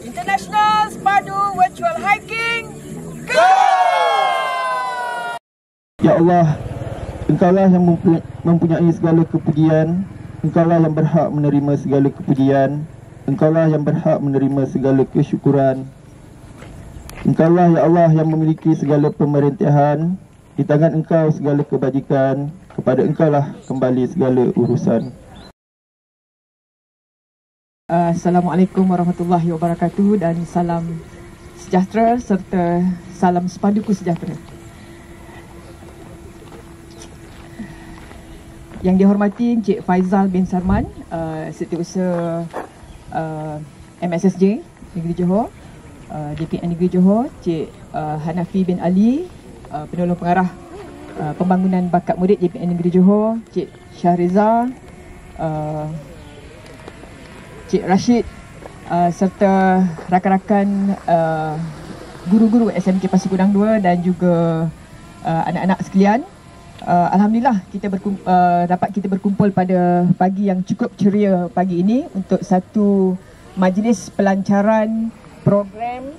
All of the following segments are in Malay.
International Sepadu Virtual Hiking, go! Ya Allah, Engkaulah yang mempunyai segala kepujian, Engkaulah yang berhak menerima segala kepujian, Engkaulah yang berhak menerima segala kesyukuran. Engkaulah ya Allah yang memiliki segala pemerintahan, di tangan Engkau segala kebajikan, kepada Engkaulah kembali segala urusan. Assalamualaikum warahmatullahi wabarakatuh dan salam sejahtera serta salam sepaduku sejahtera. Yang dihormati Encik Faizal bin Sarman, Setiausaha MSSJ Negeri Johor, JPN Negeri Johor, Encik Hanafi bin Ali, Penolong Pengarah Pembangunan Bakat Murid JPN Negeri Johor, Encik Syahriza, Encik Rashid, serta rakan-rakan guru-guru SMK Pasir Gudang 2 dan juga anak-anak sekalian. Alhamdulillah dapat kita berkumpul pada pagi yang cukup ceria pagi ini untuk satu majlis pelancaran program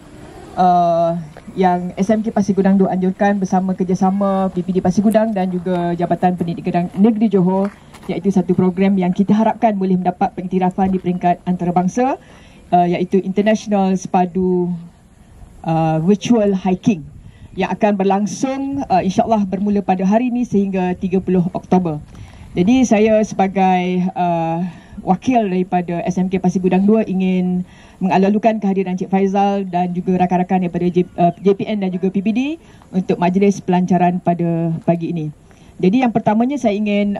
yang SMK Pasir Gudang 2 anjurkan bersama kerjasama PPD Pasir Gudang dan juga Jabatan Pendidikan Negeri Johor, iaitu satu program yang kita harapkan boleh mendapat pengiktirafan di peringkat antarabangsa, iaitu International Sepadu Virtual Hiking yang akan berlangsung insyaAllah bermula pada hari ini sehingga 30 Oktober. Jadi saya sebagai wakil daripada SMK Pasir Gudang 2 ingin mengalu-alukan kehadiran Encik Faizal dan juga rakan-rakan daripada JPN dan juga PPD untuk majlis pelancaran pada pagi ini. Jadi yang pertamanya saya ingin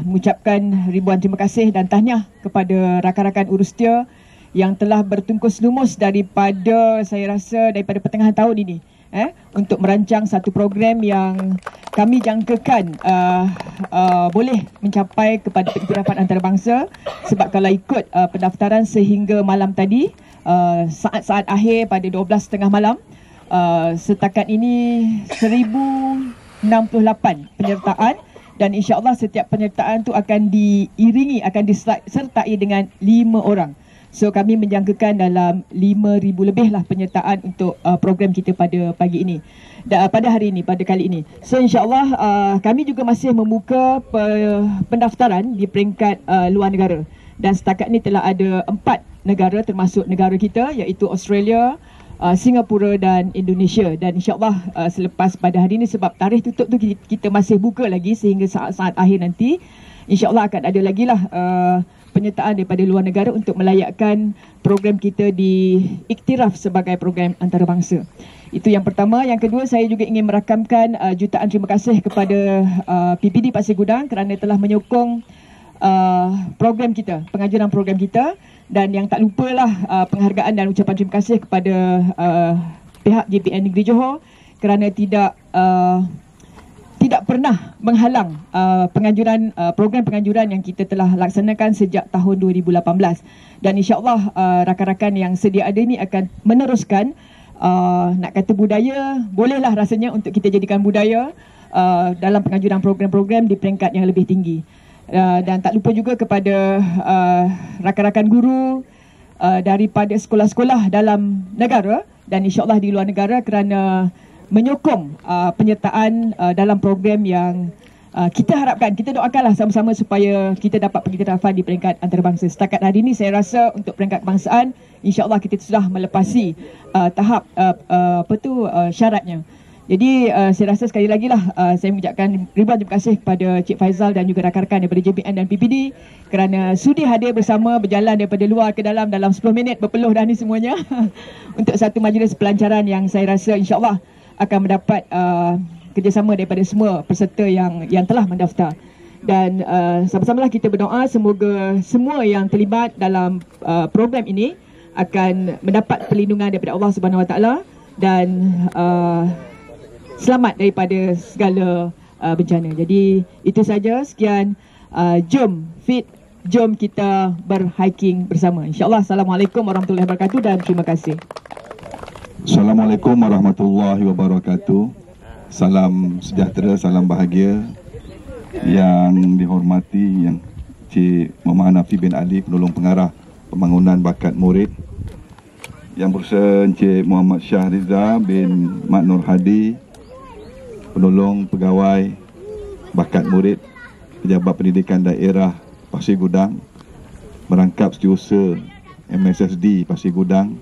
mengucapkan ribuan terima kasih dan tahniah kepada rakan-rakan urustia yang telah bertungkus lumus daripada, saya rasa daripada pertengahan tahun ini untuk merancang satu program yang kami jangkakan boleh mencapai kepada pengiktirafan antarabangsa, sebab kalau ikut pendaftaran sehingga malam tadi, saat-saat akhir pada 12.30 malam, setakat ini 1068 penyertaan dan insya-Allah setiap penyertaan tu akan diiringi, akan disertai dengan 5 orang. So kami menjangkakan dalam 5,000 lebih lah penyertaan untuk program kita pada pagi ini, pada hari ini, pada kali ini. So insya-Allah kami juga masih membuka pendaftaran di peringkat luar negara, dan setakat ini telah ada 4 negara termasuk negara kita, iaitu Australia, Singapura dan Indonesia. Dan insya-Allah selepas pada hari ini, sebab tarikh tutup tu kita masih buka lagi sehingga saat-saat akhir nanti, insya-Allah akan ada lagi lah penyertaan daripada luar negara untuk melayakkan program kita diiktiraf sebagai program antarabangsa. Itu yang pertama. Yang kedua, saya juga ingin merakamkan jutaan terima kasih kepada PPD Pasir Gudang kerana telah menyokong program kita, pengajaran program kita, dan yang tak lupalah penghargaan dan ucapan terima kasih kepada pihak JPN Negeri Johor kerana tidak pernah menghalang program penganjuran yang kita telah laksanakan sejak tahun 2018, dan insya-Allah rakan-rakan yang sedia ada ini akan meneruskan. Nak kata budaya, bolehlah rasanya untuk kita jadikan budaya dalam penganjuran program-program di peringkat yang lebih tinggi. Dan tak lupa juga kepada rakan-rakan guru daripada sekolah-sekolah dalam negara dan insya-Allah di luar negara kerana menyokong penyertaan dalam program yang kita harapkan, kita doakanlah sama-sama supaya kita dapat pengiktirafan di peringkat antarabangsa. Setakat hari ini saya rasa untuk peringkat kebangsaan insya-Allah kita sudah melepasi tahap syaratnya. Jadi saya rasa sekali lagi lah saya mengucapkan ribuan terima kasih kepada Cik Faizal dan juga rakan-rakan daripada JPN dan PPD kerana sudi hadir bersama, berjalan daripada luar ke dalam 10 minit berpeluh dah ni semuanya untuk satu majlis pelancaran yang saya rasa insya-Allah akan mendapat kerjasama daripada semua peserta yang telah mendaftar. Dan sama-samalah kita berdoa semoga semua yang terlibat dalam program ini akan mendapat perlindungan daripada Allah Subhanahu Wa Taala dan selamat daripada segala bencana. Jadi itu saja, sekian. Jom kita berhiking bersama, insya-Allah. Assalamualaikum warahmatullahi wabarakatuh dan terima kasih. Assalamualaikum warahmatullahi wabarakatuh. Salam sejahtera, salam bahagia. Yang dihormati yang Cik Muhammad Hanafi bin Ali, Penolong Pengarah Pembangunan Bakat Murid, Yang Berusaha Encik Muhammad Syahriza bin Mak Nur Hadi, penolong pegawai bakat murid Pejabat Pendidikan Daerah Pasir Gudang, merangkap setiausaha MSSD Pasir Gudang.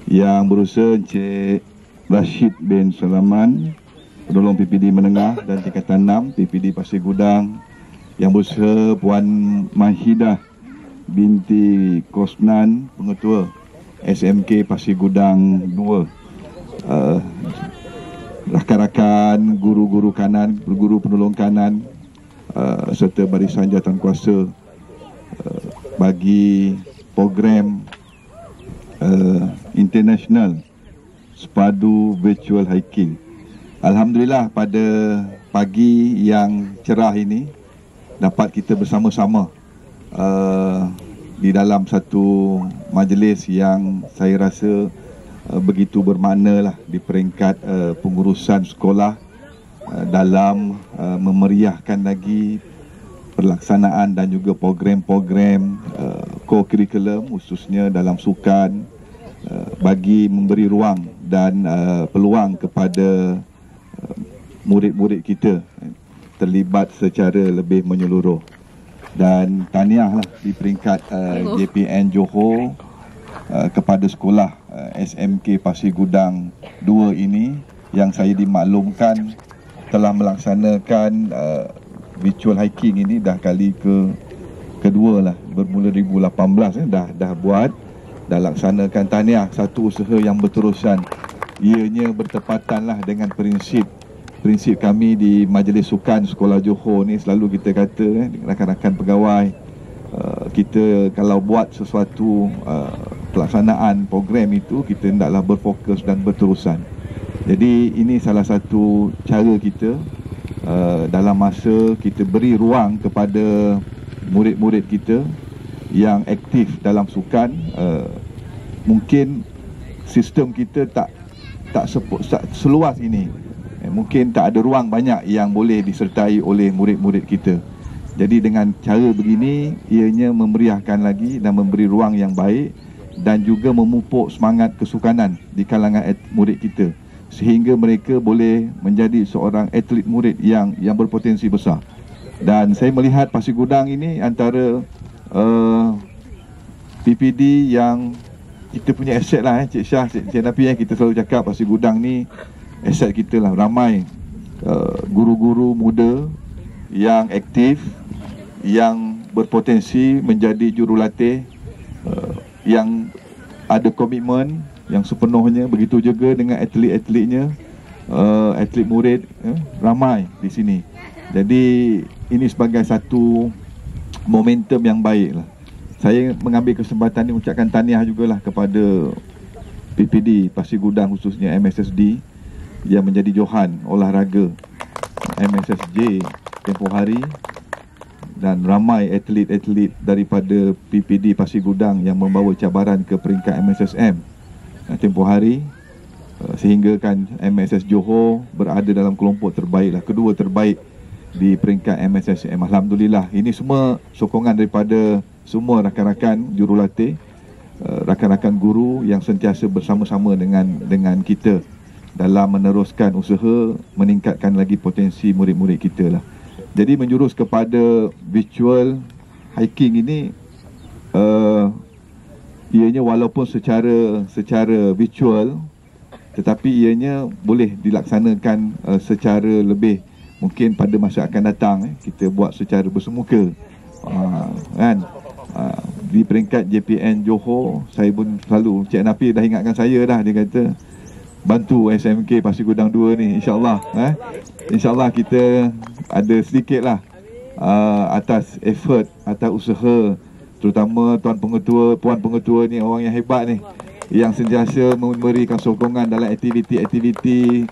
Yang Berusaha Encik Rashid bin Sulaman, penolong PPD Menengah dan Tingkatan 6 PPD Pasir Gudang. Yang Berusaha Puan Mahidah binti Kosnan, pengetua SMK Pasir Gudang 2. Rakan-rakan guru-guru kanan, guru penolong kanan, serta barisan jawatankuasa bagi program international Sepadu Virtual Hiking. Alhamdulillah, pada pagi yang cerah ini dapat kita bersama-sama di dalam satu majlis yang saya rasa begitu bermakna lah di peringkat pengurusan sekolah dalam memeriahkan lagi pelaksanaan dan juga program-program co-curriculum, khususnya dalam sukan, bagi memberi ruang dan peluang kepada murid-murid kita terlibat secara lebih menyeluruh. Dan tahniahlah di peringkat JPN Johor kepada sekolah SMK Pasir Gudang 2 ini yang saya dimaklumkan telah melaksanakan virtual hiking ini dah kali kedua lah, bermula 2018 dah buat, dah laksanakan. Tahniah, satu usaha yang berterusan. Ianya bertepatan lah dengan prinsip kami di Majlis Sukan Sekolah Johor ni. Selalu kita kata rakan-rakan pegawai, kita kalau buat sesuatu pelaksanaan program itu, kita hendaklah berfokus dan berterusan. Jadi ini salah satu cara kita dalam masa kita beri ruang kepada murid-murid kita yang aktif dalam sukan. Mungkin sistem kita tak seluas ini. Mungkin tak ada ruang banyak yang boleh disertai oleh murid-murid kita. Jadi dengan cara begini, ianya memeriahkan lagi dan memberi ruang yang baik dan juga memupuk semangat kesukanan di kalangan murid kita, sehingga mereka boleh menjadi seorang atlet murid yang berpotensi besar. Dan saya melihat Pasir Gudang ini antara PPD yang kita punya aset lah, Cik Syah, Cik Nafi, kita selalu cakap Pasir Gudang ni aset kita lah. Ramai guru-guru muda yang aktif, yang berpotensi menjadi jurulatih, yang ada komitmen yang sepenuhnya. Begitu juga dengan atlet-atletnya, atlet murid, ramai di sini. Jadi ini sebagai satu momentum yang baik lah. Saya mengambil kesempatan ini mengucapkan tahniah jugalah kepada PPD Pasir Gudang, khususnya MSSD, yang menjadi johan olahraga MSSJ tempoh hari, dan ramai atlet-atlet daripada PPD Pasir Gudang yang membawa cabaran ke peringkat MSSM tempoh hari, sehingga kan MSS Johor berada dalam kelompok terbaik lah, kedua terbaik di peringkat MSSM. Alhamdulillah, ini semua sokongan daripada semua rakan-rakan jurulatih, rakan-rakan guru yang sentiasa bersama-sama dengan kita dalam meneruskan usaha meningkatkan lagi potensi murid-murid kita lah. Jadi menjurus kepada virtual hiking ini, ianya walaupun secara virtual, tetapi ianya boleh dilaksanakan secara lebih, mungkin pada masa akan datang kita buat secara bersemuka, kan. Di peringkat JPN Johor, saya pun selalu, Cik Nafi dah ingatkan saya dah, dia kata bantu SMK Pasir Gudang 2 ni, insyaAllah InsyaAllah kita ada sedikit lah atas effort, atas usaha, terutama Tuan Pengetua, Puan Pengetua ni orang yang hebat ni, yang sentiasa memberikan sokongan dalam aktiviti-aktiviti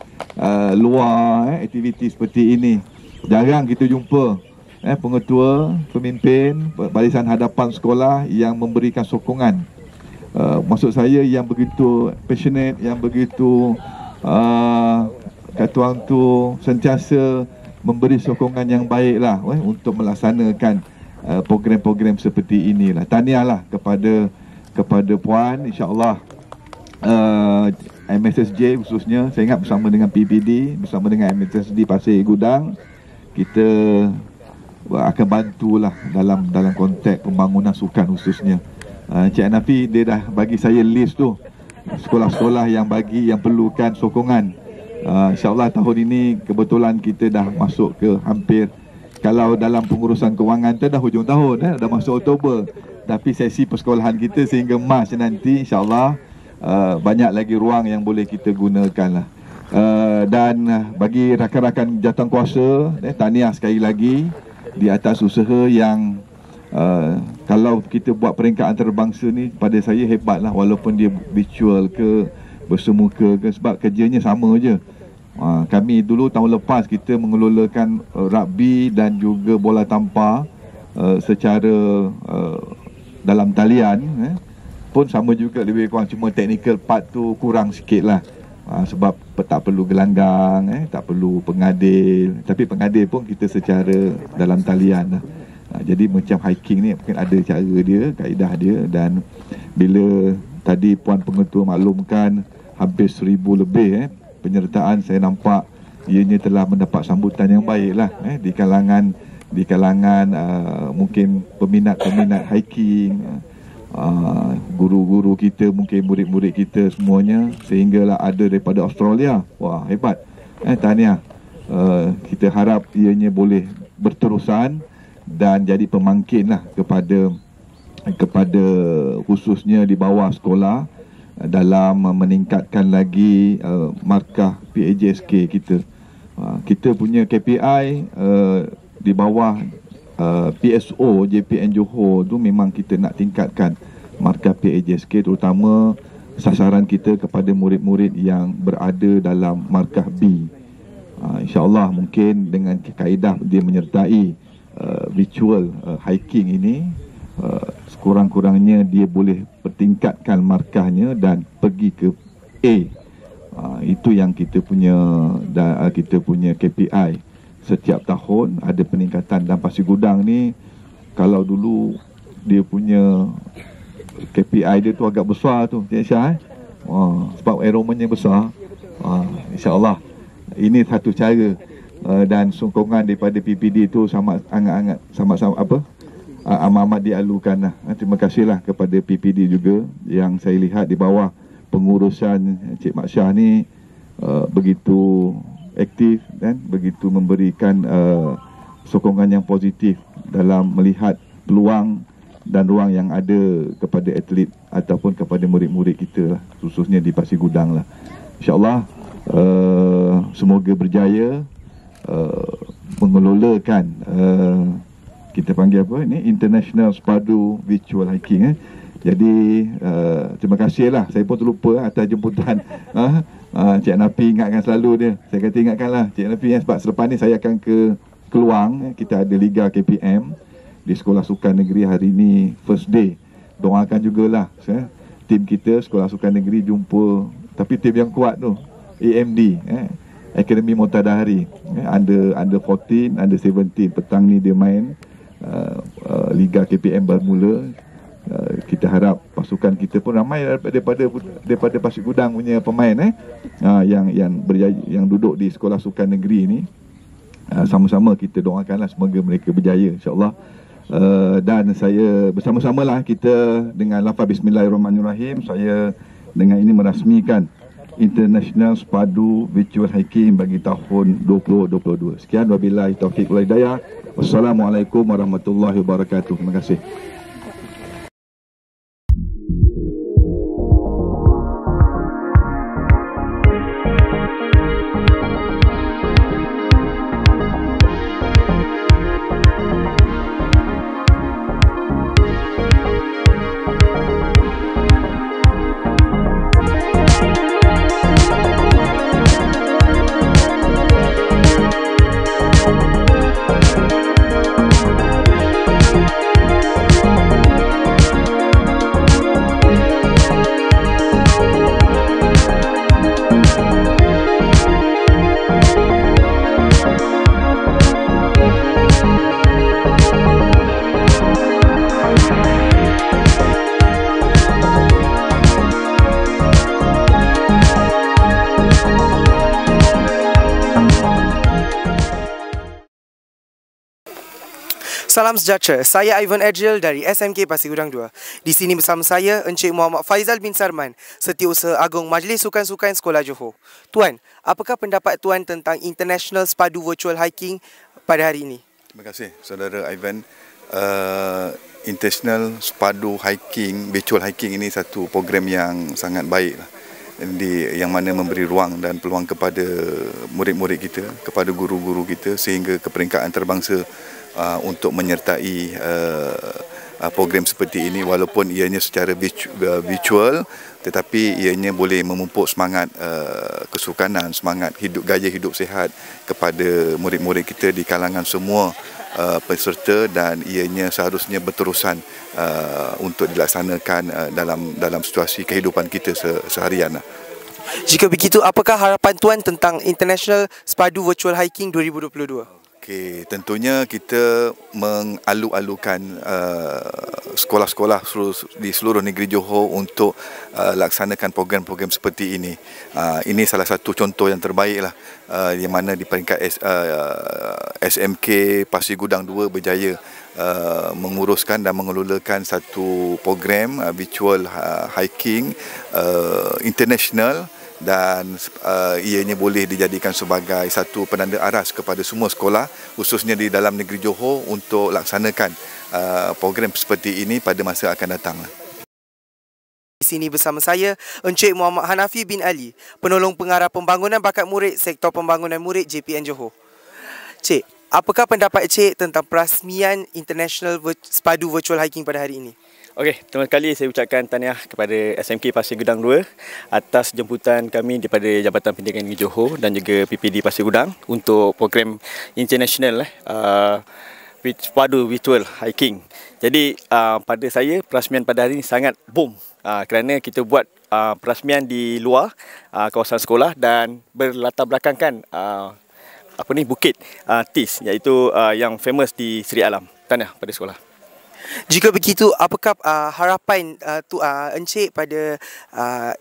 luar, aktiviti seperti ini. Jarang kita jumpa pengetua, pemimpin barisan hadapan sekolah yang memberikan sokongan. Maksud saya yang begitu passionate, yang begitu kata orang tu sentiasa memberi sokongan yang baik lah untuk melaksanakan program-program seperti inilah. Tahniahlah kepada Puan, insyaAllah MSSJ khususnya, saya ingat bersama dengan PPD, bersama dengan MSSD Pasir Gudang, kita akan bantulah dalam konteks pembangunan sukan khususnya. Cik Hanafi dia dah bagi saya list tu sekolah-sekolah yang perlukan sokongan. InsyaAllah tahun ini kebetulan kita dah masuk ke hampir, kalau dalam pengurusan kewangan tu dah hujung tahun, dah masuk Oktober. Tapi sesi persekolahan kita sehingga Mac nanti insyaAllah banyak lagi ruang yang boleh kita gunakan lah. Dan bagi rakan-rakan jawatankuasa, tahniah sekali lagi di atas usaha yang kalau kita buat peringkat antarabangsa ni, pada saya hebat lah, walaupun dia virtual ke bersemuka ke, sebab kerjanya sama je. Kami dulu tahun lepas kita mengelolakan rugby dan juga bola tampar secara dalam talian, pun sama juga lebih kurang, cuma technical part tu kurang sikit lah. Sebab tak perlu gelanggang, tak perlu pengadil. Tapi pengadil pun kita secara dalam talian lah. Jadi macam hiking ni mungkin ada cara dia, kaedah dia. Dan bila tadi Puan Pengetua maklumkan hampir 1000 lebih penyertaan, saya nampak ianya telah mendapat sambutan yang baik lah di kalangan mungkin peminat-peminat hiking, guru-guru kita, mungkin murid-murid kita semuanya, sehinggalah ada daripada Australia. Wah, hebat. Tahniah. Kita harap ianya boleh berterusan dan jadi pemangkin lah kepada khususnya di bawah sekolah dalam meningkatkan lagi markah PAJSK kita. Kita punya KPI di bawah PSO JPN Johor tu memang kita nak tingkatkan markah PAJSK, terutama sasaran kita kepada murid-murid yang berada dalam markah B. InsyaAllah mungkin dengan kaedah dia menyertai virtual hiking ini, sekurang-kurangnya dia boleh pertingkatkan markahnya dan pergi ke A. Itu yang kita punya KPI. Setiap tahun ada peningkatan. Dan Pasir Gudang ni, kalau dulu dia punya KPI dia tu agak besar tu, Cik Syah, sebab enrollmentnya besar. InsyaAllah ini satu cara, dan sokongan daripada PPD tu sama-sama amat dialukan lah. Terima kasihlah kepada PPD juga, yang saya lihat di bawah pengurusan Cik Mak Syah ni begitu aktif dan begitu memberikan sokongan yang positif dalam melihat peluang dan ruang yang ada kepada atlet ataupun kepada murid-murid kita lah, khususnya di Pasir Gudang lah. InsyaAllah semoga berjaya mengelolakan kita panggil apa ni, International Sepadu Virtual Hiking. Jadi terima kasih lah, saya pun terlupa atas jemputan Cik Hanafi ingatkan selalu dia. Saya kata ingatkanlah Cik Hanafi, sebab selepas ni saya akan ke Keluang. Kita ada Liga KPM di Sekolah Sukan Negeri hari ni, first day. Doakan jugalah tim kita Sekolah Sukan Negeri jumpa, tapi tim yang kuat tu AMD, Akademi Montadahari, under 14, under 17. Petang ni dia main Liga KPM bermula. Kita harap pasukan kita pun ramai daripada Pasir Gudang punya pemain yang duduk di Sekolah Sukan Negeri ni. Sama-sama kita doakanlah semoga mereka berjaya, insyaAllah. Dan saya bersama-samalah kita dengan lafaz Bismillahirrahmanirrahim, saya dengan ini merasmikan International Sepadu Virtual Hiking bagi tahun 2022. Sekian, wabillahi taufiq wal hidayah. Wassalamualaikum warahmatullahi wabarakatuh. Terima kasih. Salam sejahtera, saya Ivan Adriel dari SMK Pasir Gudang 2. Di sini bersama saya Encik Muhammad Faizal bin Sarman, Setiausaha Agung Majlis Sukan-Sukan Sekolah Johor. Tuan, apakah pendapat Tuan tentang International Sepadu Virtual Hiking pada hari ini? Terima kasih saudara Ivan. International Sepadu Hiking, Virtual Hiking ini satu program yang sangat baik lah. Yang mana memberi ruang dan peluang kepada murid-murid kita, kepada guru-guru kita sehingga ke peringkat antarabangsa untuk menyertai program seperti ini, walaupun ianya secara virtual tetapi ianya boleh memupuk semangat kesukanan, semangat gaya hidup sihat kepada murid-murid kita di kalangan semua peserta, dan ianya seharusnya berterusan untuk dilaksanakan dalam situasi kehidupan kita seharian. Jika begitu, apakah harapan Tuan tentang International Sepadu Virtual Hiking 2022? Okey, tentunya kita mengalu-alukan sekolah-sekolah di seluruh negeri Johor untuk laksanakan program-program seperti ini. Ini salah satu contoh yang terbaik lah, yang mana di peringkat SMK Pasir Gudang 2 berjaya menguruskan dan mengelolakan satu program virtual hiking international, dan ianya boleh dijadikan sebagai satu penanda aras kepada semua sekolah khususnya di dalam negeri Johor untuk laksanakan program seperti ini pada masa akan datang. Di sini bersama saya Encik Muhammad Hanafi bin Ali, penolong pengarah pembangunan bakat murid Sektor Pembangunan Murid JPN Johor. Cik, apakah pendapat Cik tentang perasmian International Sepadu Virtual Hiking pada hari ini? Okey, pertama sekali saya ucapkan tahniah kepada SMK Pasir Gudang 2 atas jemputan kami daripada Jabatan Pendidikan Negeri Johor dan juga PPD Pasir Gudang untuk program international sepadu virtual hiking. Jadi pada saya perasmian pada hari ini sangat boom kerana kita buat perasmian di luar kawasan sekolah dan berlatar belakangkan bukit Tis, iaitu yang famous di Seri Alam. Tahniah pada sekolah. Jika begitu, apakah harapan Encik pada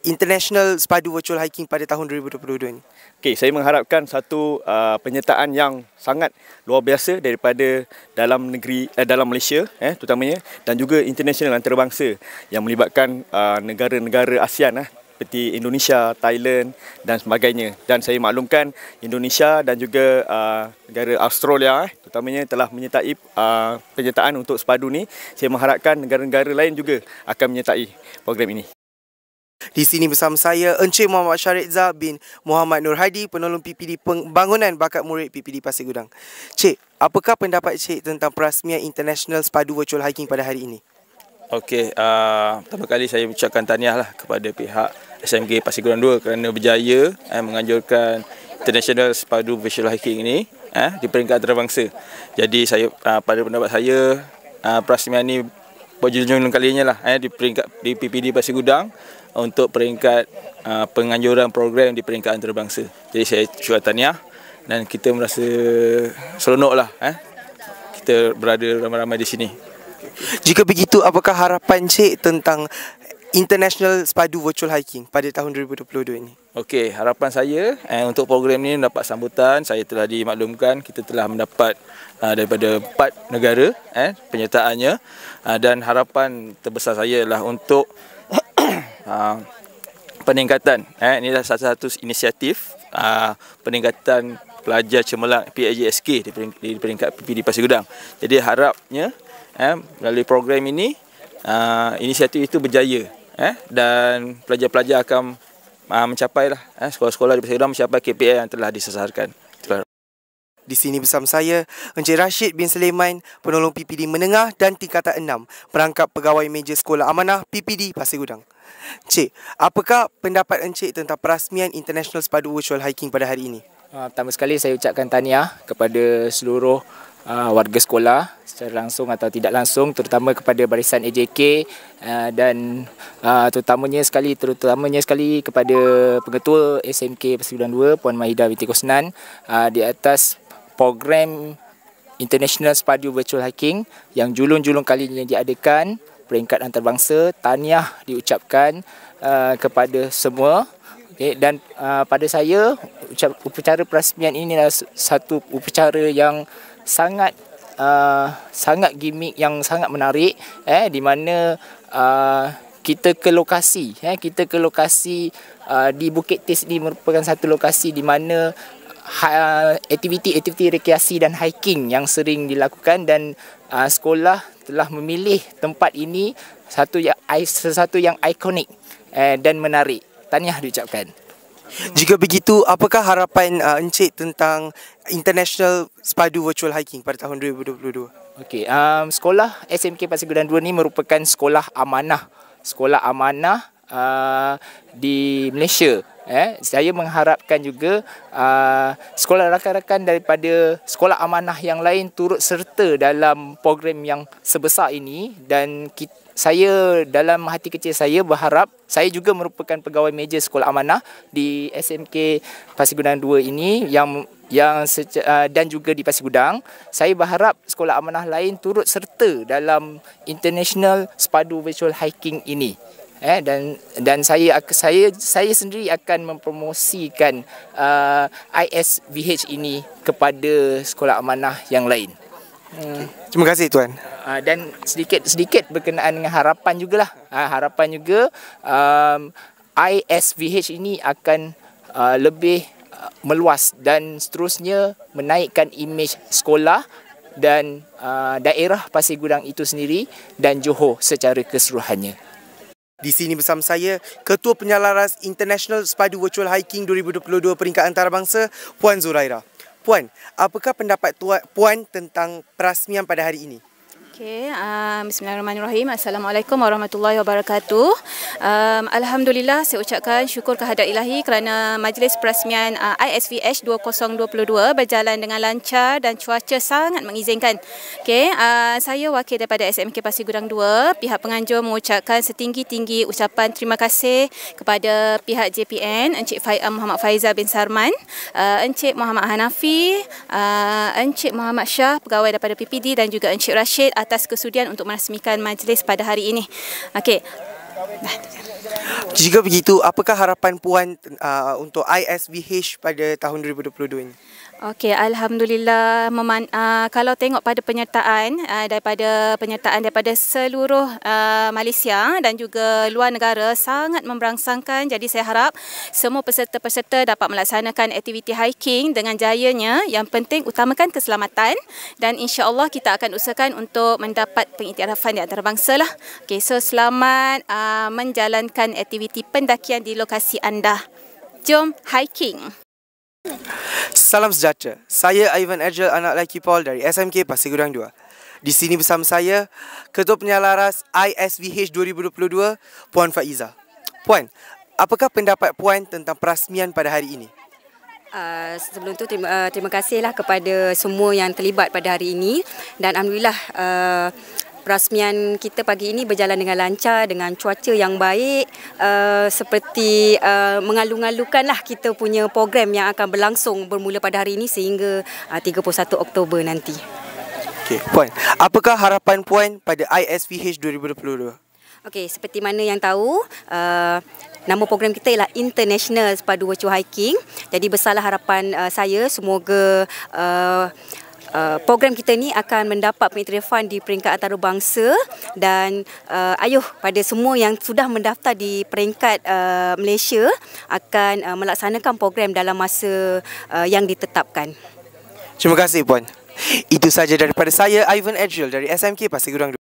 International Sepadu Virtual Hiking pada tahun 2022 ini? Okey, saya mengharapkan satu penyertaan yang sangat luar biasa daripada dalam negeri, dalam Malaysia terutamanya, dan juga international antarabangsa yang melibatkan negara-negara ASEAN seperti Indonesia, Thailand dan sebagainya. Dan saya maklumkan Indonesia dan juga negara Australia terutamanya telah menyertai penyertaan untuk sepadu ni. Saya mengharapkan negara-negara lain juga akan menyertai program ini. Di sini bersama saya Encik Muhammad Syariza bin Muhammad Nur Hadi, penolong PPD Pembangunan Bakat Murid PPD Pasir Gudang. Cik, apakah pendapat Cik tentang perasmian International Sepadu Virtual Hiking pada hari ini? Okey, pertama kali saya ucapkan tahniah lah kepada pihak SMK Pasir Gudang 2 kerana berjaya menganjurkan International Sepadu Virtual Hiking ini di peringkat antarabangsa. Jadi saya pada pendapat saya perasmian ini berjunjung kalinya lah di peringkat di PPD Pasir Gudang untuk peringkat penganjuran program di peringkat antarabangsa. Jadi saya ucapkan tahniah dan kita merasa seronoklah kita berada ramai-ramai di sini. Jika begitu, apakah harapan Cik tentang International Sepadu Virtual Hiking pada tahun 2022 ini? Okey, harapan saya untuk program ini mendapat sambutan. Saya telah dimaklumkan kita telah mendapat daripada 4 negara penyertaannya, dan harapan terbesar saya adalah untuk peningkatan. Inilah satu inisiatif peningkatan pelajar cemerlang PIJSK di peringkat PPD Pasir Gudang. Jadi harapnya melalui program ini inisiatif itu berjaya dan pelajar-pelajar akan mencapailah sekolah-sekolah di Pasir Gudang mencapai KPI yang telah disesarkan. Di sini bersama saya Encik Rashid bin Sulaiman, penolong PPD Menengah dan Tingkatan 6, Perangkap Pegawai Meja Sekolah Amanah PPD Pasir Gudang. Cik, apakah pendapat Encik tentang perasmian International Sepadu Virtual Hiking pada hari ini? Pertama sekali saya ucapkan tahniah kepada seluruh warga sekolah secara langsung atau tidak langsung, terutama kepada barisan AJK dan terutamanya sekali kepada pengetua SMK Pasir Gudang 2 Puan Mahidah binti Kosnan di atas program International Sepadu Virtual Hiking yang julung-julung kalinya diadakan peringkat antarabangsa. Tahniah diucapkan kepada semua. Okay, dan pada saya upacara perasmian ini adalah satu upacara yang sangat sangat gimmick yang sangat menarik, di mana kita ke lokasi, di Bukit Tis ni merupakan satu lokasi di mana aktiviti rekreasi dan hiking yang sering dilakukan, dan sekolah telah memilih tempat ini sesuatu yang ikonik dan menarik. Tahniah diucapkan. Jika begitu, apakah harapan Encik tentang International Sepadu Virtual Hiking pada tahun 2022? Okey, sekolah SMK Pasir Gudang 2 ni merupakan sekolah amanah. Sekolah amanah di Malaysia. Saya mengharapkan juga sekolah rakan-rakan daripada sekolah amanah yang lain turut serta dalam program yang sebesar ini, dan saya dalam hati kecil saya berharap saya juga merupakan pegawai meja sekolah amanah di SMK Pasir Gudang 2 ini dan juga di Pasir Gudang. Saya berharap sekolah amanah lain turut serta dalam International Sepadu Virtual Hiking ini. Dan saya sendiri akan mempromosikan ISVH ini kepada sekolah amanah yang lain. Terima kasih Tuan. Dan sedikit berkenaan dengan harapan jugalah. Harapan juga ISVH ini akan lebih meluas dan seterusnya menaikkan imej sekolah dan daerah Pasir Gudang itu sendiri dan Johor secara keseluruhannya. Di sini bersama saya, Ketua Penyalaras International Sepadu Virtual Hiking 2022 peringkat antarabangsa, Puan Zuraira. Puan, apakah pendapat Puan tentang perasmian pada hari ini? Okey, bismillahirrahmanirrahim. Assalamualaikum warahmatullahi wabarakatuh. Alhamdulillah, saya ucapkan syukur kehadrat Ilahi kerana majlis perasmian ISVH 2022 berjalan dengan lancar dan cuaca sangat mengizinkan. Okey, saya wakil daripada SMK Pasir Gudang 2, pihak penganjur mengucapkan setinggi-tinggi ucapan terima kasih kepada pihak JPN, Encik Muhammad Faizal bin Sarman, Encik Muhammad Hanafi, Encik Muhammad Shah, pegawai daripada PPD, dan juga Encik Rashid atas kesudian untuk merasmikan majlis pada hari ini. Okey. Jika begitu, apakah harapan Puan untuk ISVH pada tahun 2022 ini? Okey, alhamdulillah, kalau tengok pada penyertaan daripada seluruh Malaysia dan juga luar negara sangat memberangsangkan. Jadi saya harap semua peserta-peserta dapat melaksanakan aktiviti hiking dengan jayanya. Yang penting utamakan keselamatan, dan insya-Allah kita akan usahakan untuk mendapat pengiktirafan di antarabangsa lah. Okey, so selamat menjalankan aktiviti pendakian di lokasi anda. Jom hiking. Salam sejahtera. Saya Ivan Agil, anak lelaki Paul dari SMK Pasir Gudang 2. Di sini bersama saya, Ketua Penyalaras ISVH 2022, Puan Faiza. Puan, apakah pendapat Puan tentang perasmian pada hari ini? Sebelum tu terima kasihlah kepada semua yang terlibat pada hari ini, dan alhamdulillah perasmian kita pagi ini berjalan dengan lancar, dengan cuaca yang baik, seperti mengalu-ngalukanlah kita punya program yang akan berlangsung bermula pada hari ini sehingga 31 Oktober nanti. Okey, Puan, apakah harapan Puan pada ISVH 2022? Okey, seperti mana yang tahu, nama program kita ialah International Sepadu Virtual Hiking. Jadi besarlah harapan saya, semoga program kita ni akan mendapat pengiktirafan di peringkat antarabangsa, dan ayuh pada semua yang sudah mendaftar di peringkat Malaysia akan melaksanakan program dalam masa yang ditetapkan. Terima kasih Puan. Itu saja daripada saya, Ivan Agil dari SMK Pasir Gudang 2.